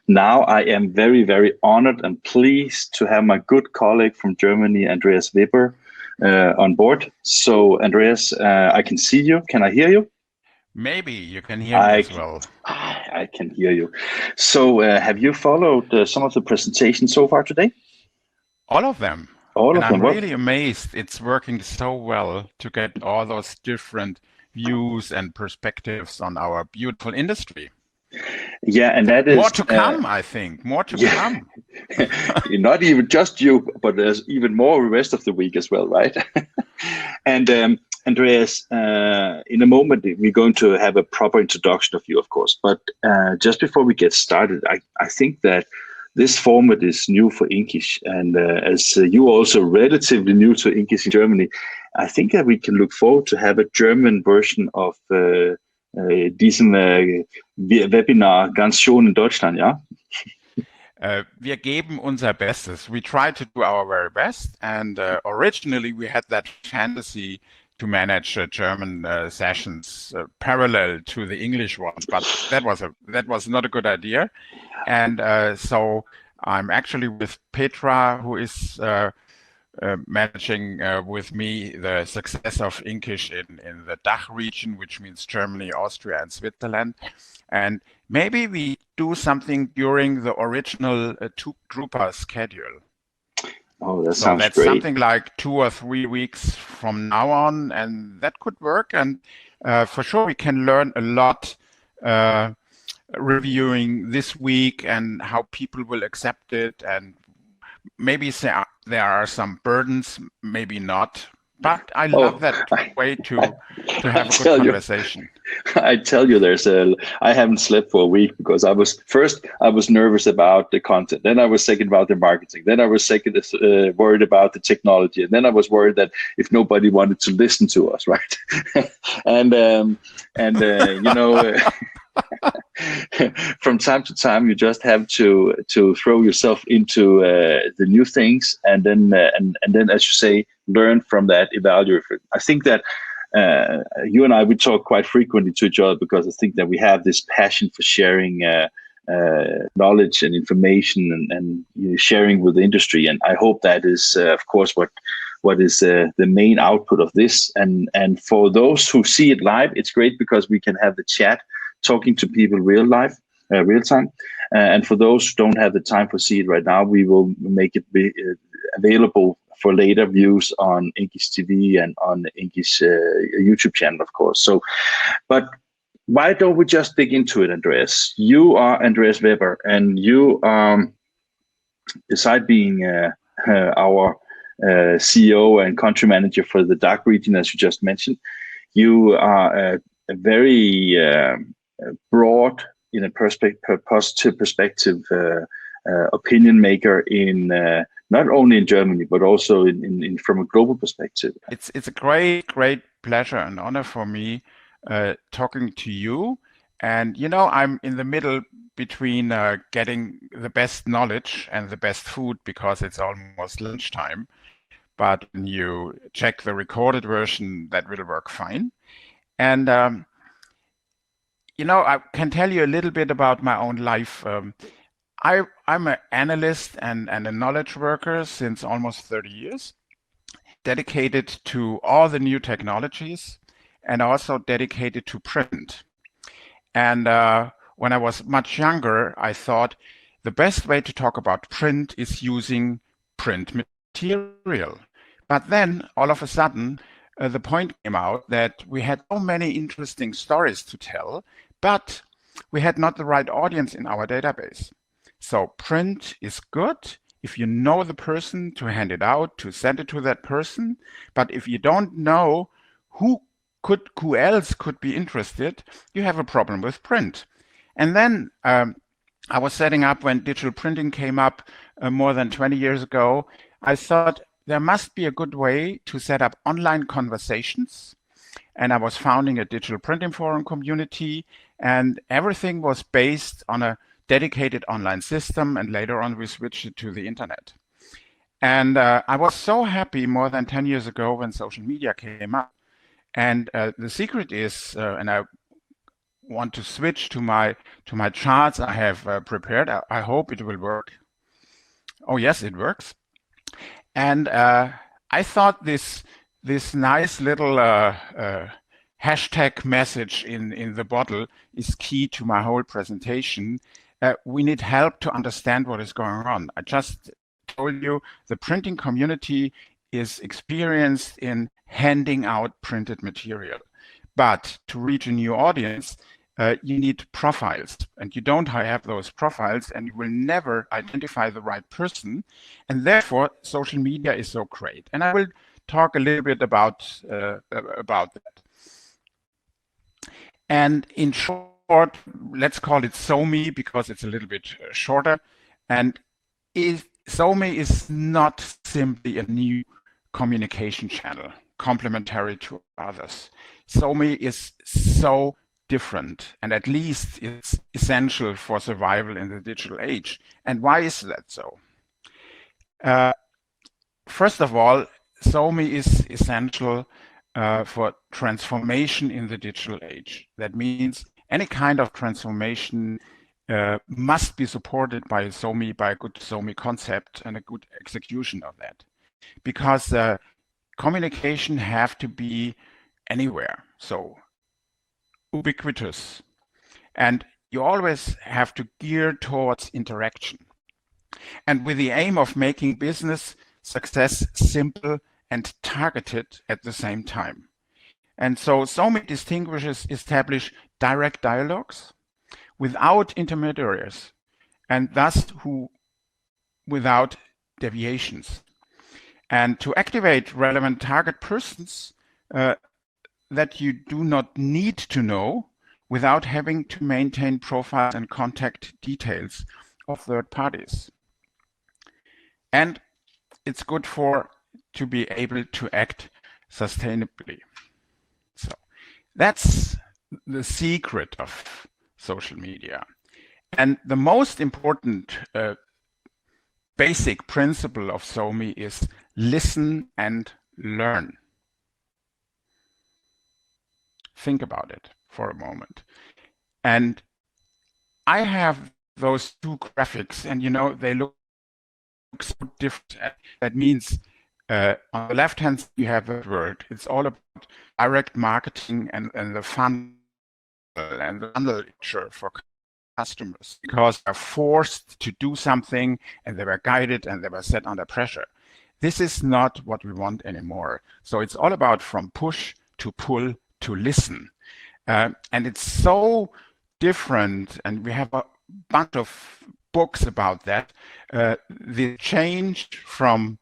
now I am very, very honored and pleased to have my good colleague from Germany, Andreas Weber, on board. So, Andreas, I can see you. Can I hear you? Maybe you can hear me as well. I can hear you. So, have you followed some of the presentations so far today? All of them. All and of them. I'm really amazed it's working so well to get all those different views and perspectives on our beautiful industry. Yeah, and that is more to come, I think. More to come. Not even just you, but there's even more the rest of the week as well, right? And Andreas, in a moment, we're going to have a proper introduction of you, of course. But just before we get started, I think that this format is new for INKISH. And as you also relatively new to INKISH in Germany, I think that we can look forward to have a German version of diesem Webinar ganz schon in Deutschland, ja? Wir geben unser Bestes. We try to do our very best. And originally we had that fantasy to manage German sessions parallel to the English ones, but that was not a good idea. And so I'm actually with Petra, who is managing with me the success of INKISH in the DACH region, which means Germany, Austria, and Switzerland. And maybe we do something during the original two Drupa schedule. Oh, that sounds great. So that's something like 2 or 3 weeks from now on, and that could work. And for sure, we can learn a lot reviewing this week and how people will accept it. And maybe there are some burdens, maybe not. But I love that way to have a good conversation. I tell you, I haven't slept for a week because I was nervous about the content. Then I was second about the marketing. Then I was worried about the technology. And then I was worried that if nobody wanted to listen to us, right? and you know, from time to time, you just have to throw yourself into the new things, and then as you say, learn from that, evaluate it. I think that you and I, we talk quite frequently to each other because I think that we have this passion for sharing knowledge and information and sharing with the industry. And I hope that is, of course, what is the main output of this. And for those who see it live, it's great because we can have the chat, talking to people real time. And for those who don't have the time to see it right now, we will make it available for later views on INKISH TV and on the INKISH YouTube channel, of course. So, but why don't we just dig into it, Andreas? You are Andreas Weber, and you, beside being our CEO and country manager for the DACH region, as you just mentioned, you are a very broad, in a positive perspective, opinion maker in not only in Germany but also in from a global perspective. It's a great pleasure and honor for me talking to you. And you know, I'm in the middle between getting the best knowledge and the best food because it's almost lunchtime. But when you check the recorded version, that will work fine. And you know, I can tell you a little bit about my own life. I'm an analyst and a knowledge worker since almost 30 years, dedicated to all the new technologies and also dedicated to print. And when I was much younger, I thought the best way to talk about print is using print material. But then all of a sudden, the point came out that we had so many interesting stories to tell, but we had not the right audience in our database. So print is good if you know the person to hand it out, to send it to that person. But if you don't know who else could be interested, you have a problem with print. And then I was setting up when digital printing came up more than 20 years ago. I thought there must be a good way to set up online conversations. And I was founding a digital printing forum community, and everything was based on a dedicated online system, and later on we switched it to the internet. And I was so happy more than 10 years ago when social media came up. And the secret is, and I want to switch to my charts I have prepared. I hope it will work. Oh yes, it works. And I thought this nice little hashtag message in the bottle is key to my whole presentation. We need help to understand what is going on. I just told you the printing community is experienced in handing out printed material. But to reach a new audience, you need profiles, and you don't have those profiles, and you will never identify the right person. And therefore, social media is so great. And I will talk a little bit about that. And in short, let's call it SoMe because it's a little bit shorter. And SoMe is not simply a new communication channel complementary to others. SoMe is so different, and at least it's essential for survival in the digital age. And why is that so? First of all, SoMe is essential for transformation in the digital age. That means any kind of transformation must be supported by a good SoMe concept and a good execution of that. Because communication have to be anywhere, so ubiquitous. And you always have to gear towards interaction. And with the aim of making business success simple and targeted at the same time. And so SoMe establish direct dialogues without intermediaries, and thus without deviations. And to activate relevant target persons that you do not need to know without having to maintain profiles and contact details of third parties. And it's good to be able to act sustainably. So that's the secret of social media. And the most important basic principle of SoMe is listen and learn. Think about it for a moment. And I have those two graphics, and they look so different. That means on the left hand side, you have the word. It's all about direct marketing and the funnel and the funnel for customers, because they're forced to do something and they were guided and they were set under pressure. This is not what we want anymore. So it's all about from push to pull to listen. And it's so different, and we have a bunch of books about that. The change from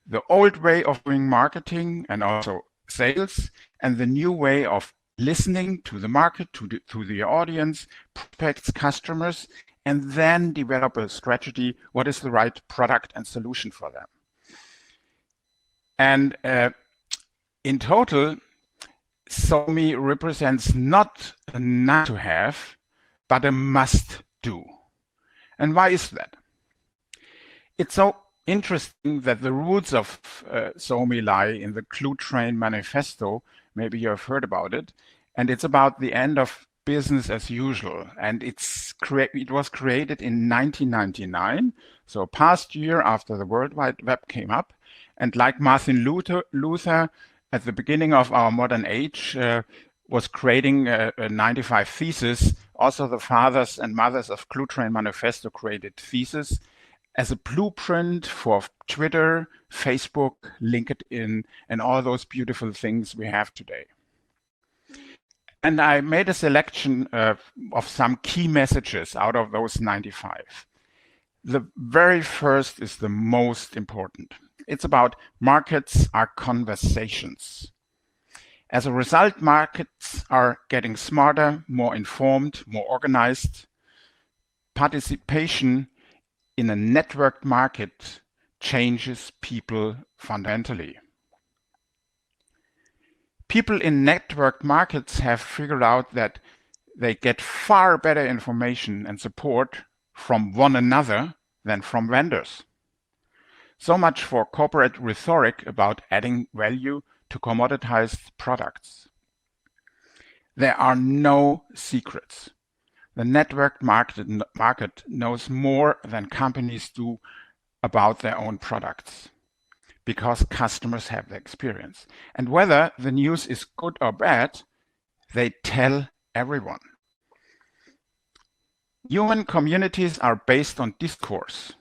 the old way of doing marketing and also sales, and the new way of listening to the market, to the audience, prospects, customers, and then develop a strategy. What is the right product and solution for them? And in total, SoMe represents not a nice to have, but a must do. And why is that? It's so interesting that the roots of SoMe lie in the Cluetrain Manifesto. Maybe you have heard about it. And it's about the end of business as usual. And it was created in 1999, so past year after the World Wide Web came up. And like Martin Luther at the beginning of our modern age was creating a 95 thesis, also the fathers and mothers of Cluetrain Manifesto created thesis as a blueprint for Twitter, Facebook, LinkedIn, and all those beautiful things we have today. And I made a selection of some key messages out of those 95. The very first is the most important. It's about markets are conversations. As a result, markets are getting smarter, more informed, more organized. Participation in a networked market changes people fundamentally. People in networked markets have figured out that they get far better information and support from one another than from vendors. So much for corporate rhetoric about adding value to commoditized products. There are no secrets. The network market knows more than companies do about their own products because customers have the experience. And whether the news is good or bad, they tell everyone. Human communities are based on discourse,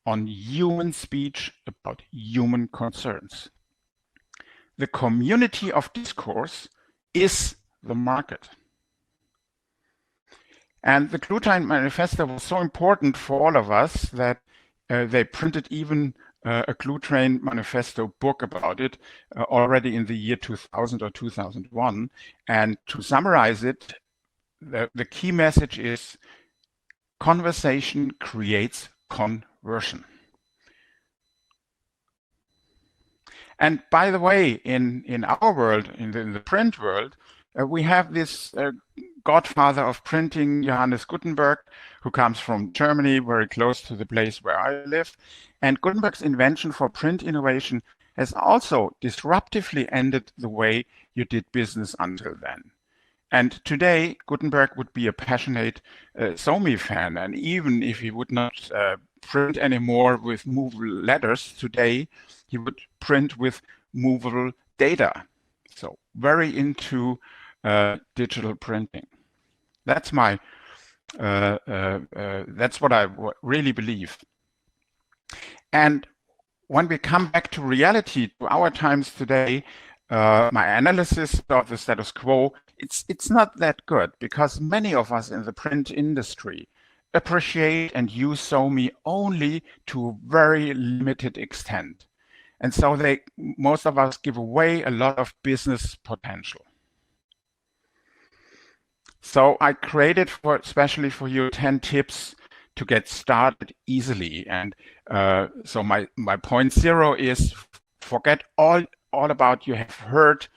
on human speech about human concerns. The community of discourse is the market. And the Cluetrain Manifesto was so important for all of us that they printed even a Cluetrain Manifesto book about it already in the year 2000 or 2001. And to summarize it, the key message is conversation creates conversion. And by the way, in our world, in the print world, we have this godfather of printing, Johannes Gutenberg, who comes from Germany, very close to the place where I live. And Gutenberg's invention for print innovation has also disruptively ended the way you did business until then. And today, Gutenberg would be a passionate SoMe fan. And even if he would not print anymore with movable letters today, he would print with movable data. So very into digital printing. That's my that's what I really believe. And when we come back to reality, to our times today, my analysis of the status quo, it's not that good because many of us in the print industry appreciate and use SoMe only to a very limited extent. And so most of us give away a lot of business potential. So I created especially for you 10 tips to get started easily. And so my point zero is forget all about you have heard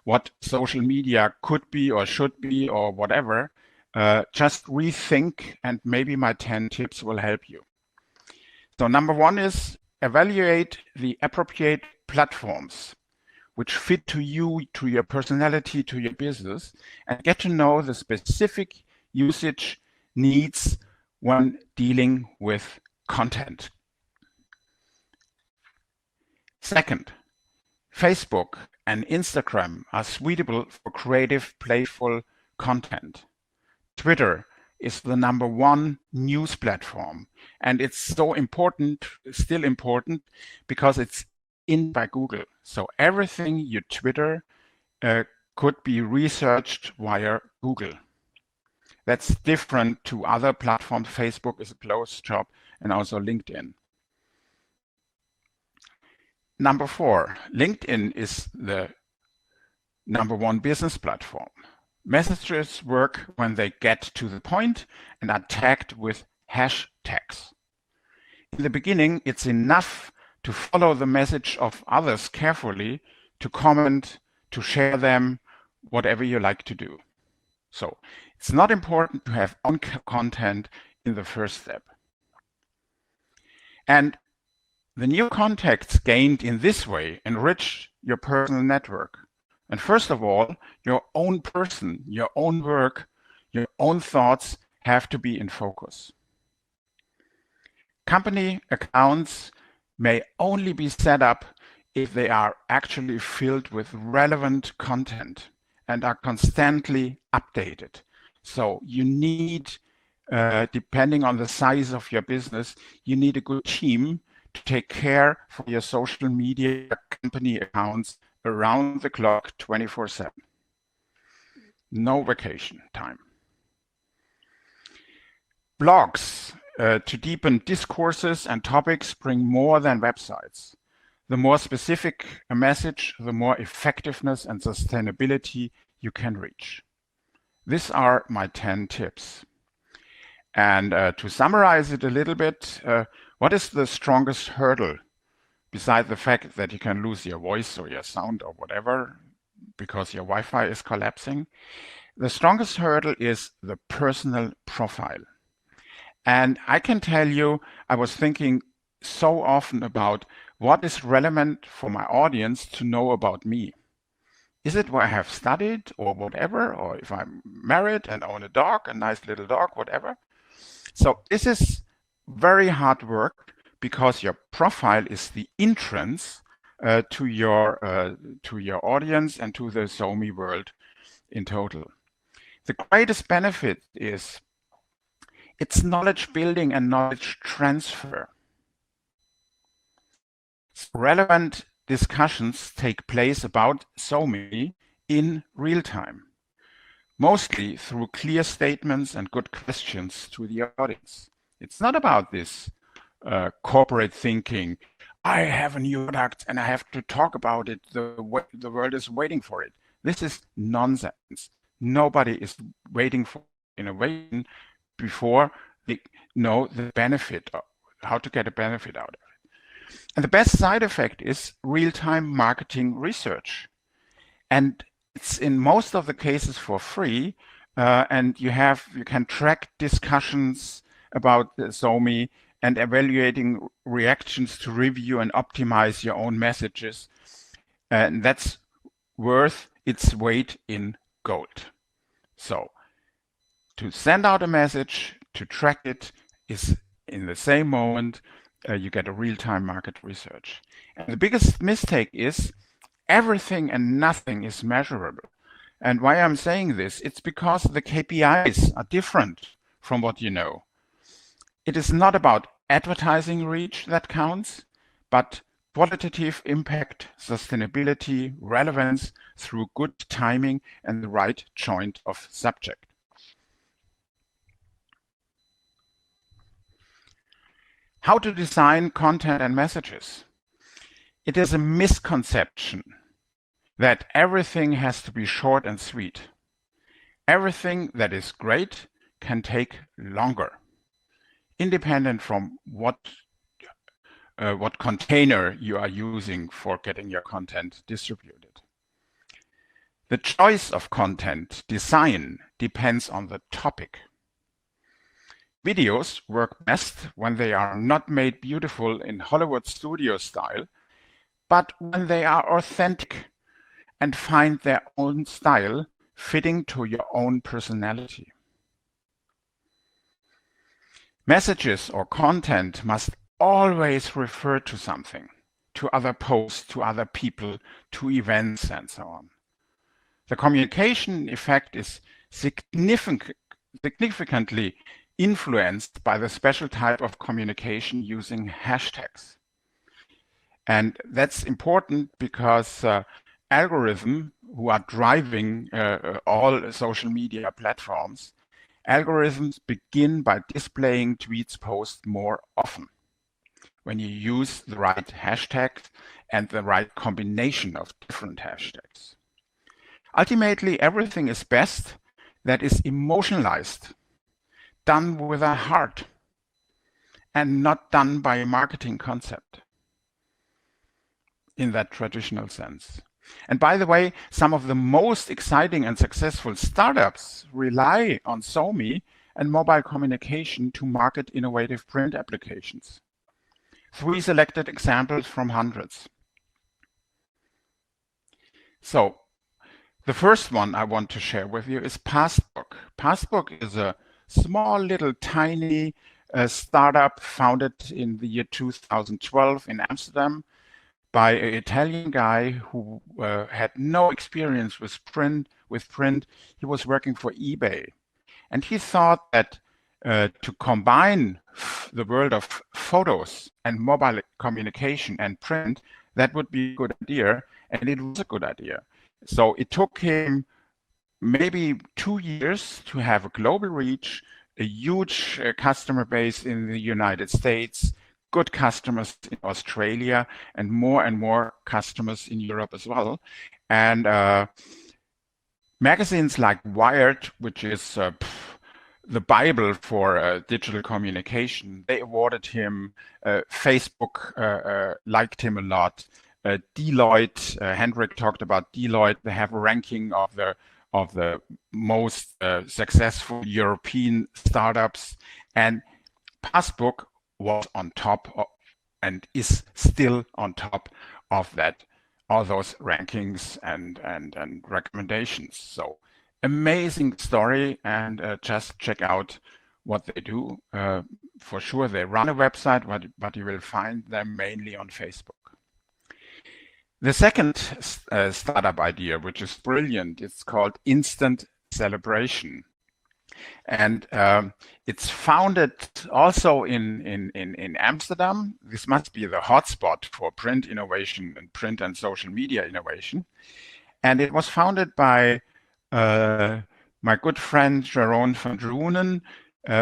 what social media could be or should be or whatever. Just rethink, and maybe my 10 tips will help you. So number one is evaluate the appropriate platforms which fit to you, to your personality, to your business, and get to know the specific usage needs when dealing with content. Second, Facebook and Instagram are suitable for creative, playful content. Twitter is the #1 news platform, and it's so important, still important, because it's in by Google. So everything you Twitter could be researched via Google. That's different to other platforms. Facebook is a closed shop, and also LinkedIn. Number 4, LinkedIn is the #1 business platform. Messages work when they get to the point and are tagged with hashtags. In the beginning, it's enough to follow the message of others carefully, to comment, to share them, whatever you like to do. So it's not important to have on content in the first step. And the new contacts gained in this way enrich your personal network. And first of all, your own person, your own work, your own thoughts have to be in focus. Company accounts may only be set up if they are actually filled with relevant content and are constantly updated. So you need, depending on the size of your business, you need a good team to take care for your social media company accounts around the clock, 24/7. No vacation time. Blogs to deepen discourses and topics bring more than websites. The more specific a message, the more effectiveness and sustainability you can reach. These are my 10 tips. And to summarize it a little bit, what is the strongest hurdle, besides the fact that you can lose your voice or your sound or whatever because your Wi-Fi is collapsing? The strongest hurdle is the personal profile. And I can tell you, I was thinking so often about what is relevant for my audience to know about me. Is it where I have studied or whatever, or if I'm married and own a dog, a nice little dog, whatever? So this is very hard work because your profile is the entrance to your audience and to the SoMe world in total. The greatest benefit is it's knowledge building and knowledge transfer. Relevant discussions take place about SoMe in real time, mostly through clear statements and good questions to the audience. It's not about this corporate thinking. I have a new product and I have to talk about it. The world is waiting for it. This is nonsense. Nobody is waiting for innovation before they know the benefit of how to get a benefit out of it. And the best side effect is real-time marketing research. And it's in most of the cases for free. And you can track discussions about the SoMe and evaluating reactions to review and optimize your own messages. And that's worth its weight in gold. So to send out a message, to track it is in the same moment, you get a real-time market research. And the biggest mistake is everything and nothing is measurable. And why I'm saying this, it's because the KPIs are different from what you know. It is not about advertising reach that counts, but qualitative impact, sustainability, relevance through good timing and the right joint of subject. How to design content and messages. It is a misconception that everything has to be short and sweet. Everything that is great can take longer, independent from what container you are using for getting your content distributed. The choice of content design depends on the topic. Videos work best when they are not made beautiful in Hollywood studio style, but when they are authentic and find their own style fitting to your own personality. Messages or content must always refer to something, to other posts, to other people, to events, and so on. The communication effect is significantly influenced by the special type of communication using hashtags. And that's important because algorithms who are driving all social media platforms, algorithms begin by displaying tweets posts more often when you use the right hashtags and the right combination of different hashtags. Ultimately, everything is best that is emotionalized, done with a heart, and not done by a marketing concept in that traditional sense. And by the way, some of the most exciting and successful startups rely on SoMe and mobile communication to market innovative print applications. 3 selected examples from hundreds. So the first one I want to share with you is Passbook. Passbook is a small little tiny startup founded in the year 2012 in Amsterdam by an Italian guy who had no experience with print. He was working for eBay. And he thought that to combine the world of photos and mobile communication and print, that would be a good idea. And it was a good idea. So it took him maybe 2 years to have a global reach, a huge customer base in the United States, good customers in Australia, and more customers in Europe as well. And magazines like Wired, which is the Bible for digital communication, they awarded him. Facebook liked him a lot. Deloitte, Hendrik talked about Deloitte. They have a ranking of the most successful European startups, and Passbook was on top of, and is still on top of that all those rankings and recommendations. So amazing story, and just check out what they do. For sure, they run a website, but you will find them mainly on Facebook. The second startup idea, which is brilliant, it's called Instant Celebration. And it's founded also in Amsterdam. This must be the hotspot for print innovation and print and social media innovation. And it was founded by my good friend Jeroen van Drunen,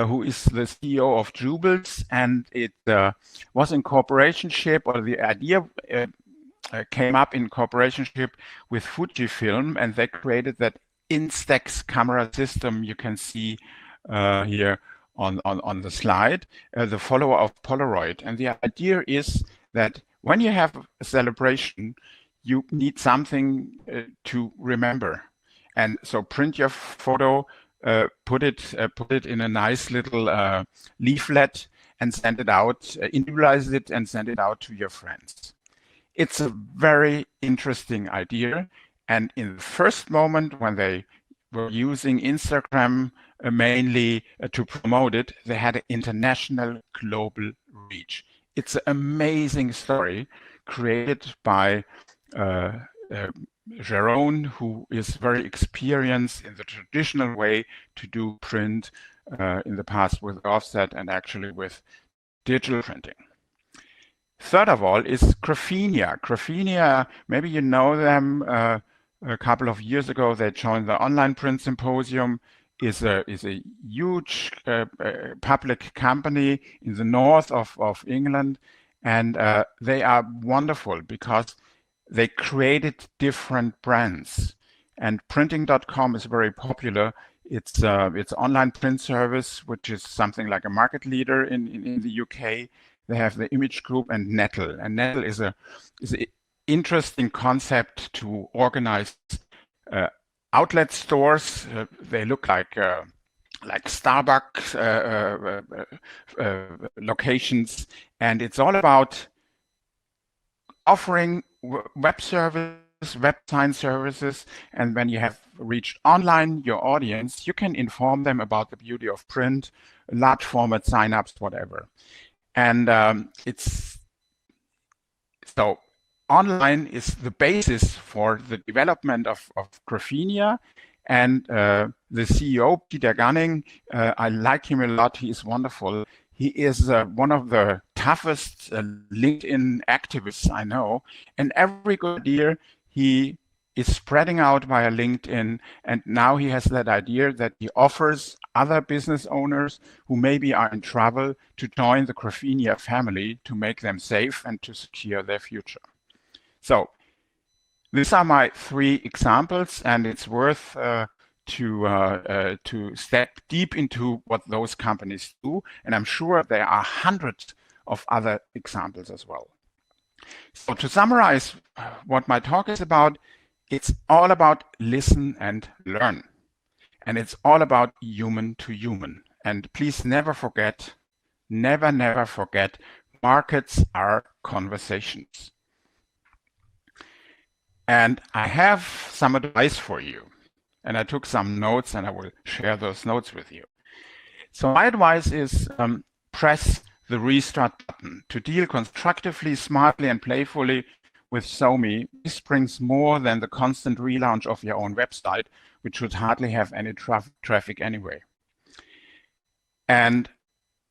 who is the CEO of Jubels. And it was in cooperationship, or the idea came up in cooperationship with Fujifilm, and they created that Instax camera system you can see here on the slide, the follower of Polaroid. And the idea is that when you have a celebration, you need something to remember. And so print your photo, put it in a nice little leaflet and send it out, individualize it and send it out to your friends. It's a very interesting idea. And in the first moment when they were using Instagram mainly to promote it, they had an international global reach. It's an amazing story created by Jeroen, who is very experienced in the traditional way to do print in the past with offset and actually with digital printing. Third of all is CROfina. CROfina, maybe you know them. A couple of years ago, they joined the Online Print Symposium. Is a huge public company in the north of England, and they are wonderful because they created different brands. And printing.com is very popular. It's online print service, which is something like a market leader in the UK. They have the Image Group and Nettle. And Nettle is an interesting concept to organize outlet stores. They look like Starbucks locations, and it's all about offering web design services. And when you have reached online your audience, you can inform them about the beauty of print, large format signups, whatever. And so online is the basis for the development of CROfina. And the CEO, Peter Gunning, I like him a lot. He is wonderful. He is one of the toughest LinkedIn activists I know. And every good idea he is spreading out via LinkedIn. And now he has that idea that he offers other business owners who maybe are in trouble to join the CROfina family to make them safe and to secure their future. So these are my 3 examples, and it's worth to step deep into what those companies do. And I'm sure there are hundreds of other examples as well. So to summarize what my talk is about, it's all about listen and learn. And it's all about human to human. And please never forget, never forget, markets are conversations. And I have some advice for you. And I took some notes and I will share those notes with you. So my advice is press the restart button to deal constructively, smartly, and playfully with SoMe. This brings more than the constant relaunch of your own website, which should hardly have any traffic anyway. And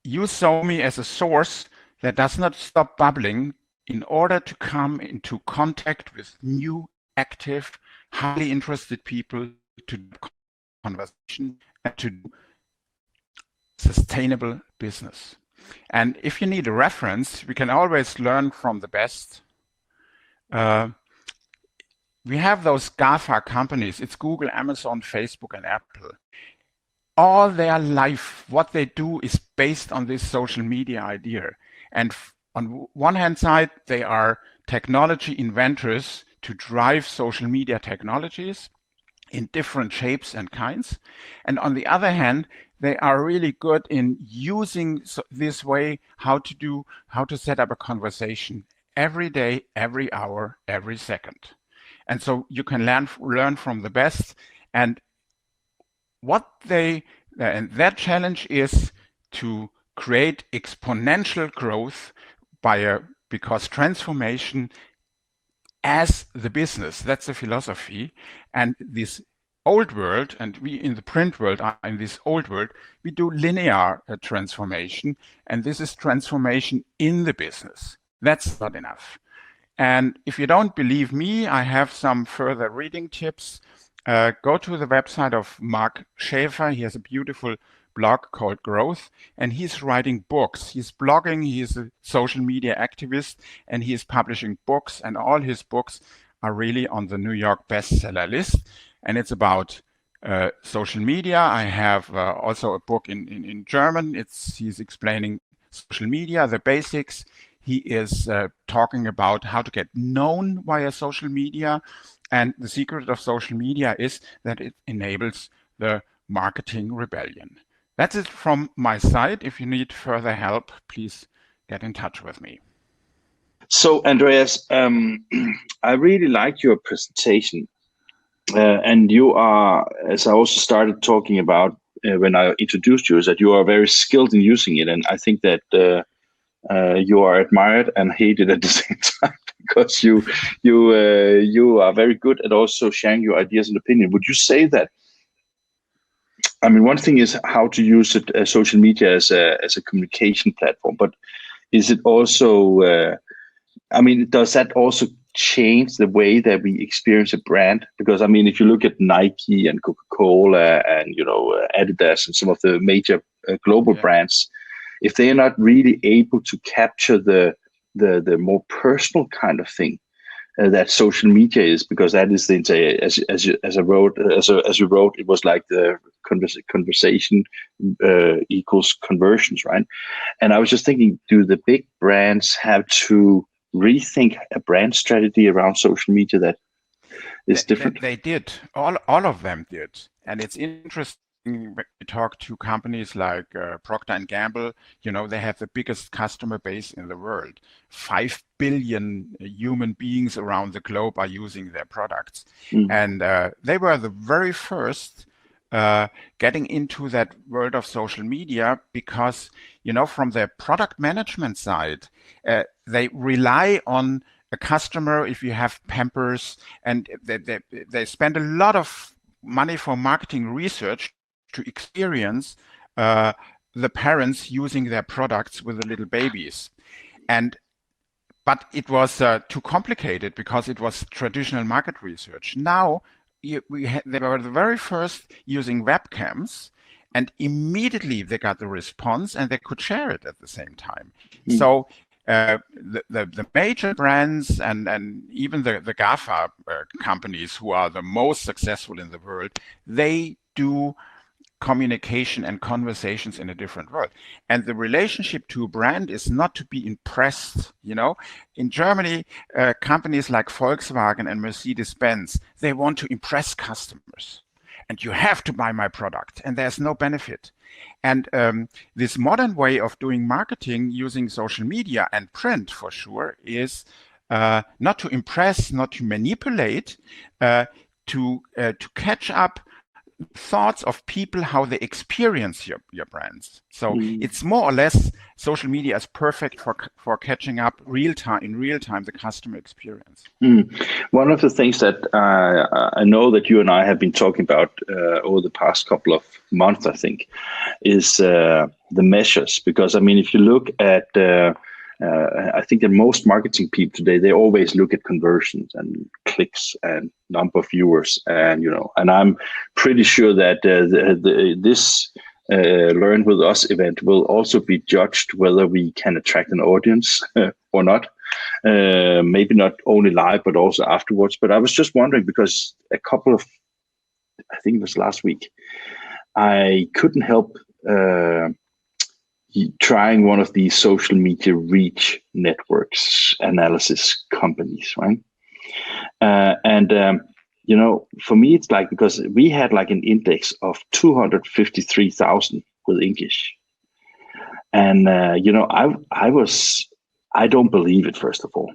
use SoMe as a source that does not stop bubbling in order to come into contact with new, active, highly interested people to do conversation and to do sustainable business. And if you need a reference, we can always learn from the best. We have those GAFA companies. It's Google, Amazon, Facebook, and Apple. All their life, what they do is based on this social media idea. And on one hand side, they are technology inventors to drive social media technologies in different shapes and kinds. And on the other hand, they are really good in using this way how to set up a conversation. every day, every hour, every second. And so you can learn from the best. And and their challenge is to create exponential growth because transformation as the business, that's the philosophy. And this old world, and we in the print world are in this old world, we do linear transformation, and this is transformation in the business. That's not enough. And if you don't believe me, I have some further reading tips. Go to the website of Mark Schaefer. He has a beautiful blog called Growth, and he's writing books. He's blogging, he's a social media activist, and he is publishing books, and all his books are really on the New York bestseller list. And it's about social media. I have also a book in German. He's explaining social media, the basics. He is talking about how to get known via social media. And the secret of social media is that it enables the marketing rebellion. That's it from my side. If you need further help, please get in touch with me. So, Andreas, I really liked your presentation. And you are, as I also started talking about when I introduced you, is that you are very skilled in using it. And I think that you are admired and hated at the same time because you are very good at also sharing your ideas and opinion. Would you say that? I mean, one thing is how to use it, social media as a communication platform, but is it also? I mean, does that also change the way that we experience a brand? Because I mean, if you look at Nike and Coca-Cola and Adidas and some of the major global brands, if they are not really able to capture the more personal kind of thing that social media is, because that is as you wrote, it was like the conversation equals conversions, right? And I was just thinking, do the big brands have to rethink a brand strategy around social media that is different? They did. All of them did. And it's interesting when we talk to companies like Procter & Gamble, they have the biggest customer base in the world. 5 billion human beings around the globe are using their products. And they were the very first getting into that world of social media because, from their product management side, they rely on a customer. If you have Pampers, and they spend a lot of money for marketing research to experience the parents using their products with the little babies. But it was too complicated because it was traditional market research. Now, they were the very first using webcams, and immediately they got the response and they could share it at the same time. So the major brands and even the GAFA companies who are the most successful in the world, they do communication and conversations in a different world. And the relationship to a brand is not to be impressed. In Germany, companies like Volkswagen and Mercedes-Benz, they want to impress customers. And you have to buy my product, and there's no benefit. And this modern way of doing marketing using social media and print, for sure, is not to impress, not to manipulate, to catch up thoughts of people, how they experience your brands. So it's more or less, social media is perfect for catching up in real time the customer experience. One of the things that I know that you and I have been talking about over the past couple of months, I think, is the measures. Because I mean, if you look at I think that most marketing people today, they always look at conversions and clicks and number of viewers, and and I'm pretty sure that this Learn With Us event will also be judged whether we can attract an audience or not. Maybe not only live, but also afterwards. But I was just wondering, because I think it was last week, I couldn't help trying one of these social media reach networks analysis companies, right? For me, it's like, because we had like an index of 253,000 with INKISH. And, I was I don't believe it, first of all.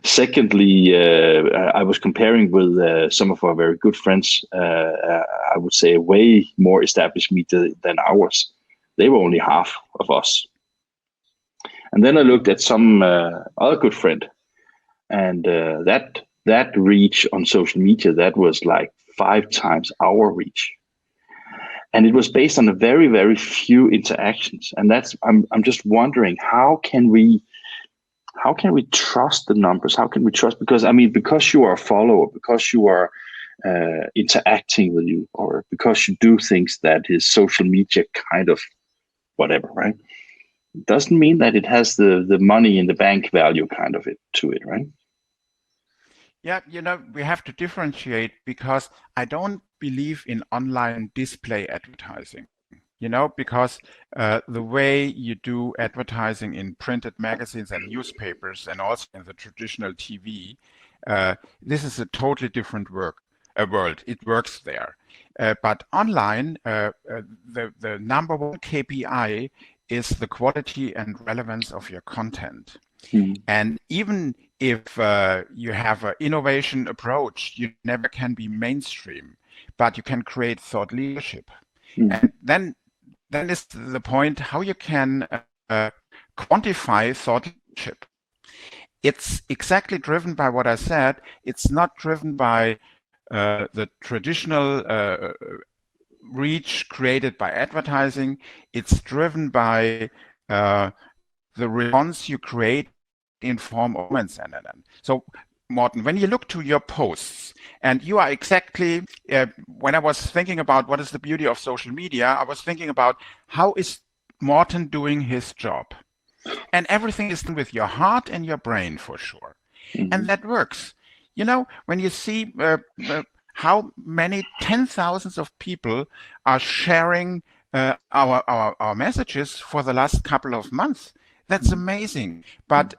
Secondly, I was comparing with some of our very good friends, I would say a way more established media than ours. They were only half of us. And then I looked at some other good friend, and that reach on social media, that was like 5 times our reach. And it was based on a very, very few interactions. And I'm just wondering, how can we trust the numbers? How can we trust? Because because you are a follower, because you are interacting with you, or because you do things that is social media kind of whatever, right? It doesn't mean that it has the money in the bank value kind of it to it, right? Yeah, we have to differentiate, because I don't believe in online display advertising. Because the way you do advertising in printed magazines and newspapers, and also in the traditional TV, this is a totally different world. It works there. But online, the number one KPI is the quality and relevance of your content. And even if you have an innovation approach, you never can be mainstream, but you can create thought leadership. And then is the point how you can quantify thought leadership. It's exactly driven by what I said. It's not driven by the traditional reach created by advertising. It's driven by the response you create in form of comments. So, Morten, when you look to your posts, and you are exactly, when I was thinking about what is the beauty of social media, I was thinking about how is Morten doing his job? And everything is done with your heart and your brain, for sure. And that works. When you see how many 10,000s of people are sharing our messages for the last couple of months, that's amazing. But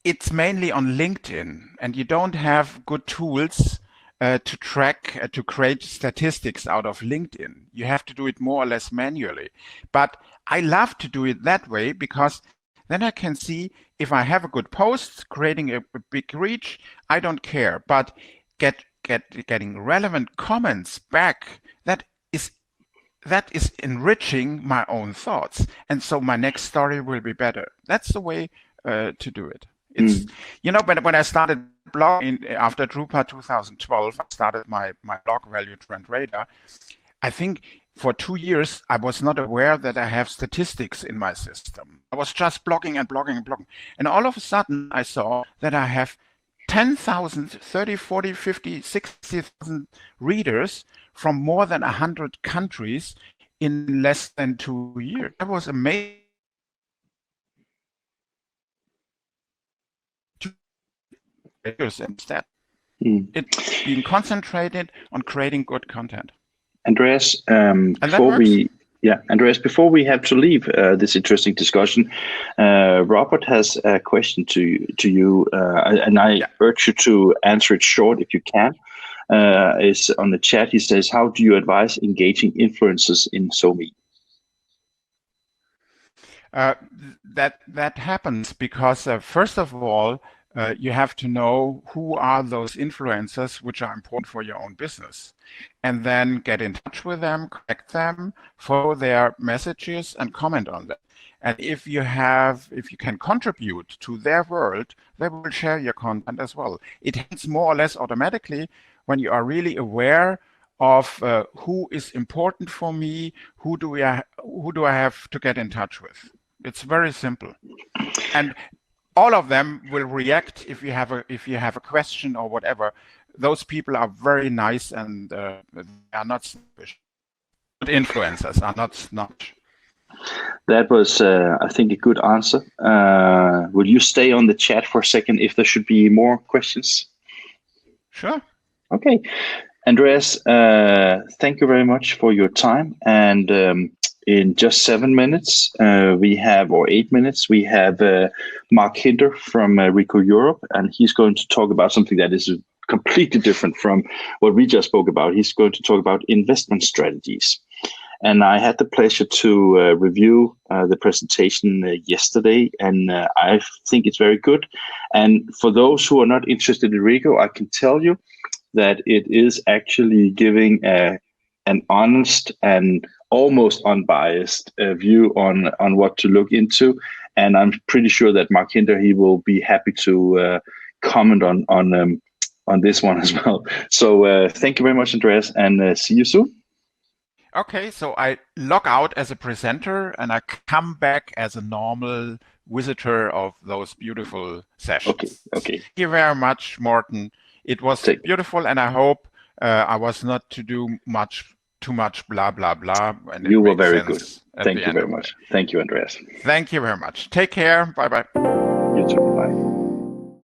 it's mainly on LinkedIn, and you don't have good tools to track, to create statistics out of LinkedIn. You have to do it more or less manually. But I love to do it that way, because then I can see if I have a good post creating a big reach, I don't care. But getting relevant comments back, that is enriching my own thoughts. And so my next story will be better. That's the way to do it. It's when I started blogging after Drupal 2012, I started my blog value Trendradar. I think for 2 years I was not aware that I have statistics in my system. I was just blogging and blogging and blogging, and all of a sudden I saw that I have 10,000, 30, 40, 50, 60,000 readers from more than 100 countries in less than 2 years. That was amazing. Instead, it's being concentrated on creating good content. Andreas, before we have to leave this interesting discussion, Robert has a question to you, and I urge you to answer it short if you can. Is on the chat. He says, "How do you advise engaging influencers in SoMe?" That happens because first of all, you have to know who are those influencers which are important for your own business, and then get in touch with them, connect them, follow their messages, and comment on them. And if you can contribute to their world, they will share your content as well. It happens more or less automatically when you are really aware of who is important for me, who do I have to get in touch with. It's very simple, and all of them will react if you have a question or whatever. Those people are very nice, and they are not snobbish. Influencers are not snobbish. That was, I think, a good answer. Will you stay on the chat for a second if there should be more questions? Sure. Okay. Andreas, thank you very much for your time. And in just 7 minutes, or 8 minutes, we have Mark Hinder from Rico Europe, and he's going to talk about something that is completely different from what we just spoke about. He's going to talk about investment strategies. and I had the pleasure to review the presentation yesterday, and I think it's very good. And for those who are not interested in Rico, I can tell you that it is actually giving an honest and almost unbiased view on what to look into. And I'm pretty sure that Mark Hinder, he will be happy to comment on this one as well. So thank you very much, Andreas, and see you soon. Okay, so I log out as a presenter and I come back as a normal visitor of those beautiful sessions. Okay. Thank you very much, Morten. It was beautiful, and I hope I was not to do too much blah blah blah. And you were very good. Thank you very much. Thank you, Andreas. Thank you very much. Take care. Bye bye. You too. Bye.